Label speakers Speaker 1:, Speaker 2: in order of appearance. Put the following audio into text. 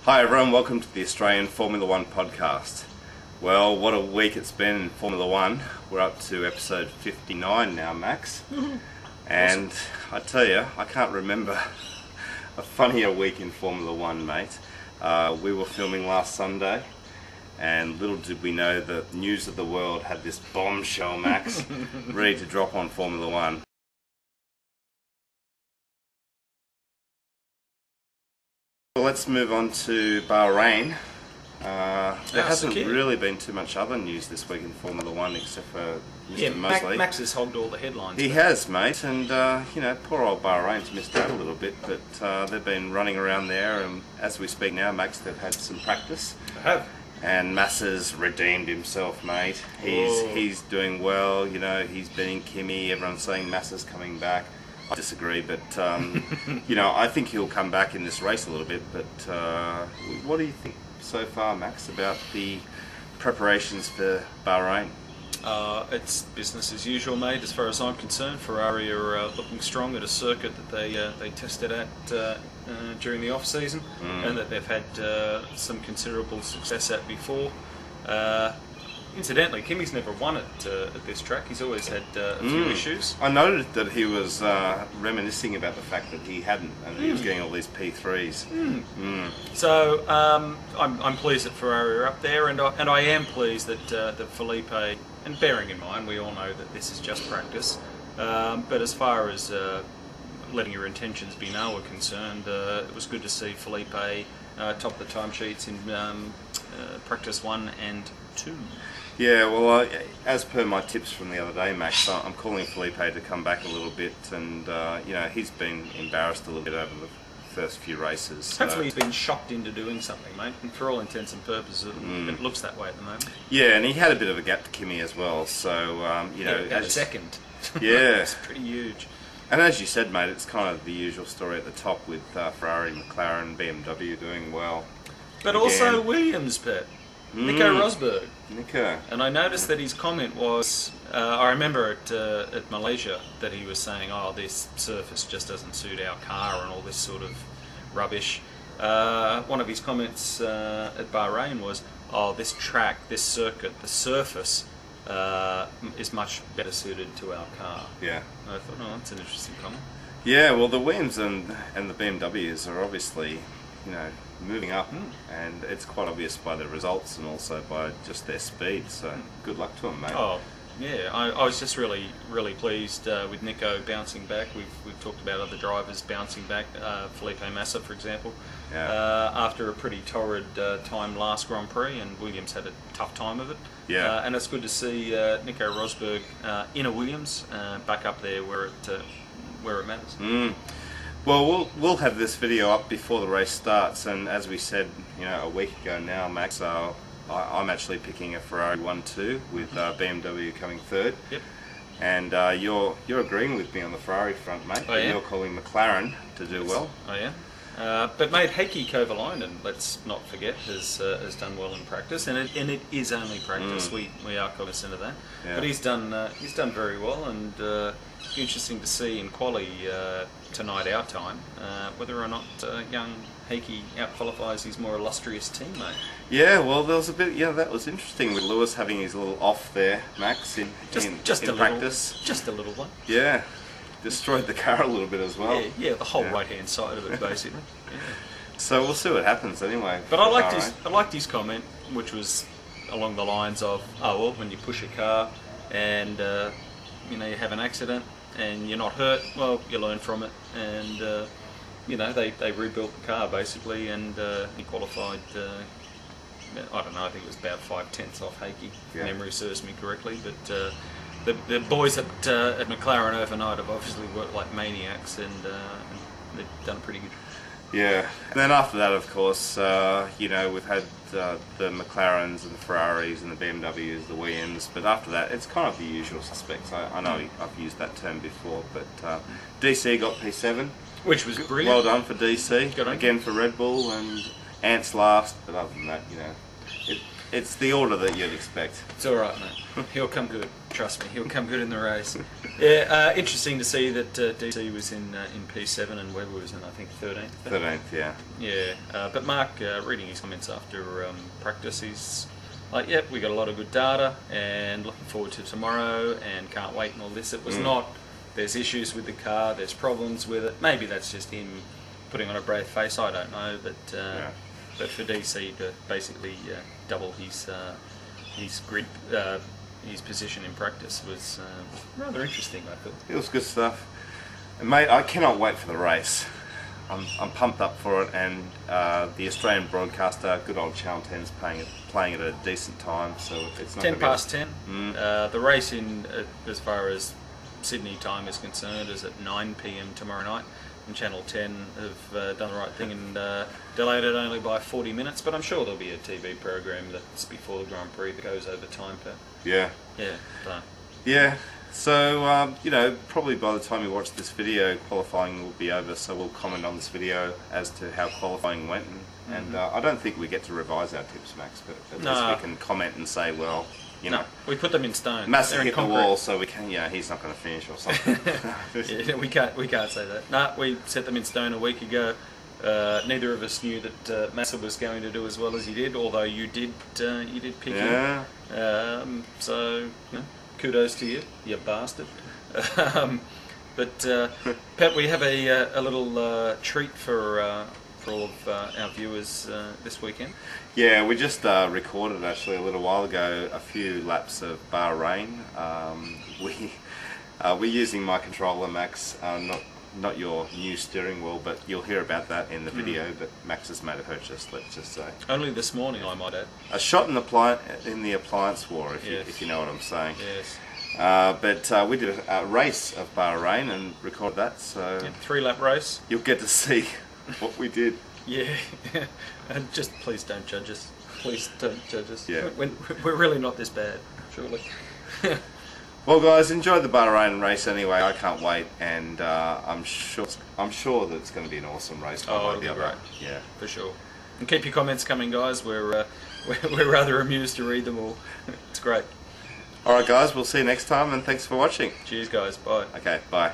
Speaker 1: Hi everyone, welcome to the Australian Formula One podcast. Well, what a week it's been in Formula One. We're up to episode 59 now, Max. And awesome. I tell you, I can't remember a funnier week in Formula One, mate. We were filming last Sunday, and little did we know the news of the world had this bombshell, Max, ready to drop on Formula One. Well, let's move on to Bahrain. There hasn't really been too much other news this week in Formula One except for Mr. Mosley.
Speaker 2: Max has hogged all the headlines.
Speaker 1: He has, mate, and you know, poor old Bahrain's missed out a little bit, but they've been running around there, and as we speak now, Max, they've had some practice.
Speaker 2: They have.
Speaker 1: And Massa's redeemed himself, mate. He's doing well, you know, he's beating Kimi, everyone's saying Massa's coming back. I disagree, but you know, I think he'll come back in this race a little bit. But what do you think so far, Max, about the preparations for Bahrain?
Speaker 2: It's business as usual, mate. As far as I'm concerned, Ferrari are looking strong at a circuit that they tested at during the off season, and that they've had some considerable success at before. Incidentally, Kimi's never won at this track. He's always had a few issues.
Speaker 1: I noted that he was reminiscing about the fact that he hadn't, and he was getting all these P3s.
Speaker 2: So I'm pleased that Ferrari are up there, and I am pleased that Felipe, and bearing in mind we all know that this is just practice, but as far as letting your intentions be known are concerned, it was good to see Felipe top the timesheets in practice 1 and 2.
Speaker 1: Yeah, well, as per my tips from the other day, Max, I'm calling Felipe to come back a little bit, and you know, he's been embarrassed a little bit over the first few races. So.
Speaker 2: Hopefully he's been shocked into doing something, mate, and for all intents and purposes it looks that way at the moment.
Speaker 1: Yeah, and he had a bit of a gap to Kimi as well, so you know...
Speaker 2: At second.
Speaker 1: Yeah.
Speaker 2: It's pretty huge.
Speaker 1: And as you said, mate, it's kind of the usual story at the top with Ferrari, McLaren, BMW doing well.
Speaker 2: But again. Also Williams, Pep. Nico Rosberg.
Speaker 1: Nico.
Speaker 2: And I noticed that his comment was, I remember at Malaysia that he was saying, oh, this surface just doesn't suit our car and all this sort of rubbish. One of his comments at Bahrain was, oh, this track, this circuit, the surface is much better suited to our car.
Speaker 1: Yeah.
Speaker 2: And I thought, oh, that's an interesting comment.
Speaker 1: Yeah, well, the Williams and the BMWs are obviously, you know, moving up, and it's quite obvious by the results and also by just their speed, so good luck to them, mate.
Speaker 2: Oh, yeah, I was just really pleased with Nico bouncing back. We've talked about other drivers bouncing back, Felipe Massa, for example, after a pretty torrid time last Grand Prix, and Williams had a tough time of it.
Speaker 1: Yeah.
Speaker 2: And it's good to see Nico Rosberg in a Williams back up there where it matters.
Speaker 1: Well, we'll have this video up before the race starts, and as we said, you know, a week ago now, Max, I'm actually picking a Ferrari 1-2 with BMW coming third.
Speaker 2: Yep.
Speaker 1: And you're agreeing with me on the Ferrari front, mate.
Speaker 2: I am.
Speaker 1: You're calling McLaren to do well.
Speaker 2: I am. But mate, Heikki Kovalainen, let's not forget, has done well in practice, and it is only practice. We are cognizant of that. Yeah. But he's done very well, and interesting to see in quali tonight our time whether or not young Heikki outqualifies his more illustrious teammate.
Speaker 1: Yeah, well, there was a bit. Yeah, that was interesting with Lewis having his little off there, Max, in practice.
Speaker 2: Just a little one.
Speaker 1: Yeah. Destroyed the car a little bit as well.
Speaker 2: Yeah, the whole right-hand side of it, basically. Yeah.
Speaker 1: So we'll see what happens anyway.
Speaker 2: But I liked his comment, which was along the lines of, oh well, when you push a car and you know, you have an accident and you're not hurt, well, you learn from it, and you know, they rebuilt the car basically, and he qualified. I don't know, I think it was about 5/10 off Heikki, if memory serves me correctly, but. The boys at McLaren overnight have obviously worked like maniacs, and they've done pretty good.
Speaker 1: Yeah, and then after that, of course, you know, we've had the McLarens and the Ferraris and the BMWs, the Williams, but after that, it's kind of the usual suspects. I know I've used that term before, but DC got P7.
Speaker 2: Which was brilliant.
Speaker 1: Well done for DC. Again for Red Bull, and Ant's last, but other than that, you know, it's the order that you'd expect.
Speaker 2: It's all right, mate. He'll come good. Trust me, he'll come good in the race. Yeah, interesting to see that DC was in P7 and Webber was in, I think, 13th.
Speaker 1: 13th, yeah.
Speaker 2: Yeah, but Mark, reading his comments after practice, he's like, yep, we got a lot of good data and looking forward to tomorrow and can't wait and all this. It was not, there's issues with the car, there's problems with it. Maybe that's just him putting on a brave face, I don't know, but for DC to basically double his grid, his position in practice was rather interesting, I thought.
Speaker 1: It was good stuff. And mate, I cannot wait for the race. I'm pumped up for it, and the Australian broadcaster, good old Channel 10's playing at a decent time, so it's not
Speaker 2: 10 past 10.
Speaker 1: Mm.
Speaker 2: The race in, as far as Sydney time is concerned, is at 9 PM tomorrow night. And Channel 10 have done the right thing and delayed it only by 40 minutes, but I'm sure there'll be a TV program that's before the Grand Prix that goes over time, Pep.
Speaker 1: Yeah.
Speaker 2: Yeah. So.
Speaker 1: Yeah. So, you know, probably by the time you watch this video, qualifying will be over, so we'll comment on this video as to how qualifying went. And I don't think we get to revise our tips, Max, but at least we can comment and say, well, you know,
Speaker 2: we put them in stone.
Speaker 1: Massive hit the wall, so we can, he's not going to finish or something.
Speaker 2: Yeah, we can't say that. No, we set them in stone a week ago. Neither of us knew that Massa was going to do as well as he did, although you did pick him. So, you know, kudos to you, you bastard. But Pep, we have a little treat for all of our viewers this weekend.
Speaker 1: Yeah, we just recorded actually a little while ago a few laps of Bahrain. We're using my controller, Max, not your new steering wheel, but you'll hear about that in the video. But Max has made a purchase, let's just say.
Speaker 2: Only this morning, I might add.
Speaker 1: A shot in the appliance war, if you know what I'm saying.
Speaker 2: Yes.
Speaker 1: But we did a race of Bahrain and recorded that, so
Speaker 2: 3-lap race.
Speaker 1: You'll get to see what we did.
Speaker 2: Yeah, and just please don't judge us. Please don't judge us.
Speaker 1: Yeah.
Speaker 2: We're really not this bad, surely.
Speaker 1: Well, guys, enjoy the Bahrain race anyway. I can't wait, and I'm sure that it's going to be an awesome race.
Speaker 2: It'll be great.
Speaker 1: Yeah,
Speaker 2: for sure. And keep your comments coming, guys. We're rather amused to read them all. It's great.
Speaker 1: All right, guys. We'll see you next time, and thanks for watching.
Speaker 2: Cheers, guys. Bye.
Speaker 1: Okay, bye.